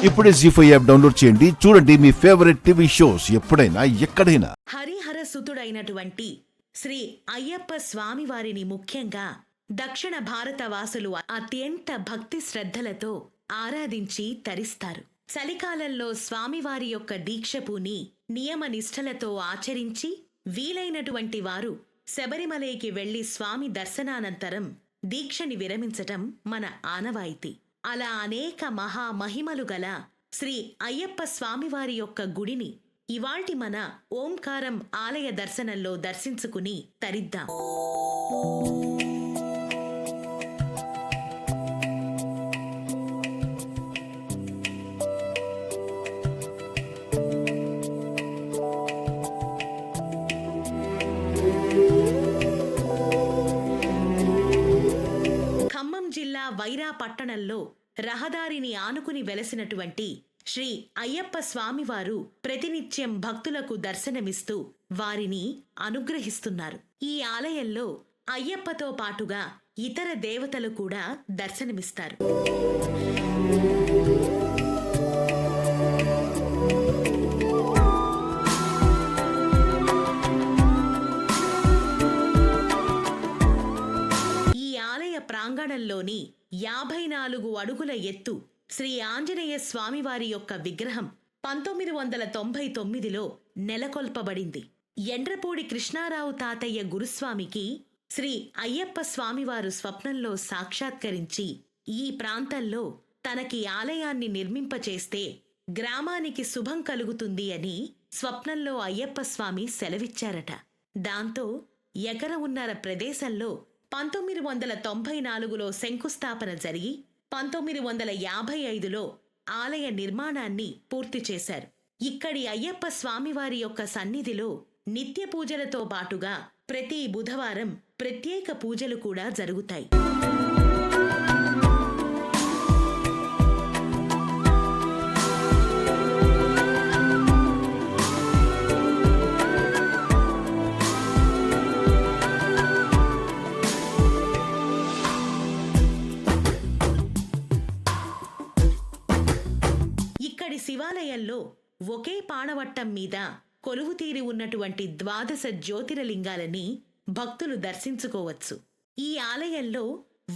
ఇప్పుడే జీ5 app download చేయండి. చూడండి మీ ఫేవరెట్ టీవీ షోస్ ఎప్పుడైనా ఎక్కడైనా. హరిహర సుతుడైనటువంటి శ్రీ అయ్యప్ప స్వామివారిని ముఖ్యంగా దక్షిణ భారత వాసులు అత్యంత భక్తి శ్రద్ధలతో ఆరాధించి తరిస్తారు. చలికాలంలో స్వామివారి యొక్క దీక్ష పూని నియమ నిష్ఠలతో ఆచరించి వీలైనటువంటి వారు శబరిమలైకి వెళ్లి స్వామి దర్శనానంతరం దీక్షని విరమించటం మన ఆనవాయితీ. అలా అనేక మహామహిమలు గల శ్రీ అయ్యప్ప స్వామివారి యొక్క గుడిని ఇవాల్టి మన ఓంకారం ఆలయ దర్శనంలో దర్శించుకుని తరిద్దాం. ఖమ్మం జిల్లా వైరా పట్టణంలో రహదారిని ఆనుకుని వెలసినటువంటి శ్రీ అయ్యప్ప స్వామివారు ప్రతినిత్యం భక్తులకు దర్శనమిస్తూ వారిని అనుగ్రహిస్తున్నారు. ఈ ఆలయంలో అయ్యప్పతో పాటుగా ఇతర దేవతలు కూడా దర్శనమిస్తారు. ఈ ఆలయ ప్రాంగణంలోని 54 అడుగుల ఎత్తు శ్రీ ఆంజనేయ స్వామివారి యొక్క విగ్రహం 1999లో నెలకొల్పబడింది. ఎండ్రపూడి కృష్ణారావు తాతయ్య గురుస్వామికి శ్రీ అయ్యప్ప స్వామివారు స్వప్నంలో సాక్షాత్కరించి ఈ ప్రాంతంలో తనకి ఆలయాన్ని నిర్మింపచేస్తే గ్రామానికి శుభం కలుగుతుంది అని స్వప్నంలో అయ్యప్ప స్వామి సెలవిచ్చారట. దాంతో ఎకరమున్నర ప్రదేశంలో 1994లో శంకుస్థాపన జరిగి 1955లో ఆలయ నిర్మాణాన్ని పూర్తి చేశారు. ఇక్కడి అయ్యప్ప స్వామివారి యొక్క సన్నిధిలో నిత్య పూజలతో పాటుగా ప్రతి బుధవారం ప్రత్యేక పూజలు కూడా జరుగుతాయి. ఇక్కడి శివాలయంలో ఒకే పాణవట్టం మీద కొలువుతీరి ఉన్నటువంటి 12 జ్యోతిర్లింగాలని భక్తులు దర్శించుకోవచ్చు. ఈ ఆలయంలో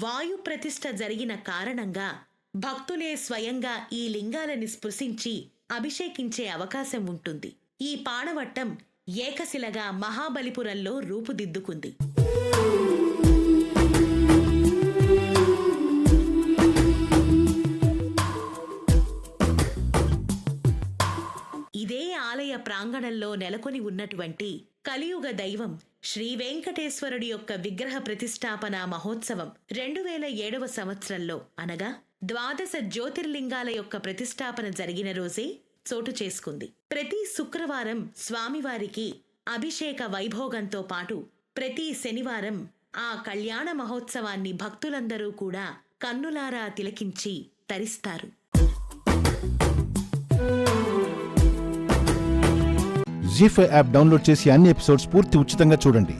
వాయు ప్రతిష్ఠ జరిగిన కారణంగా భక్తులే స్వయంగా ఈ లింగాలని స్పృశించి అభిషేకించే అవకాశం ఉంటుంది. ఈ పాణవట్టం ఏకశిలగా మహాబలిపురంలో రూపుదిద్దుకుంది. ఇదే ఆలయ ప్రాంగణంలో నెలకొని ఉన్నటువంటి కలియుగ దైవం శ్రీ వెంకటేశ్వరుడి యొక్క విగ్రహ ప్రతిష్టాపన మహోత్సవం 2007వ సంవత్సరంలో అనగా 12 జ్యోతిర్లింగాల యొక్క ప్రతిష్టాపన జరిగిన రోజే చోటు చేసుకుంది. ప్రతి శుక్రవారం స్వామివారికి అభిషేక వైభోగంతో పాటు ప్రతి శనివారం ఆ కళ్యాణ మహోత్సవాన్ని భక్తులందరూ కూడా కన్నులారా తిలకించి తరిస్తారు. జీ5 యాప్ డౌన్లోడ్ చేసి అన్ని ఎపిసోడ్స్ పూర్తి ఉచితంగా చూడండి.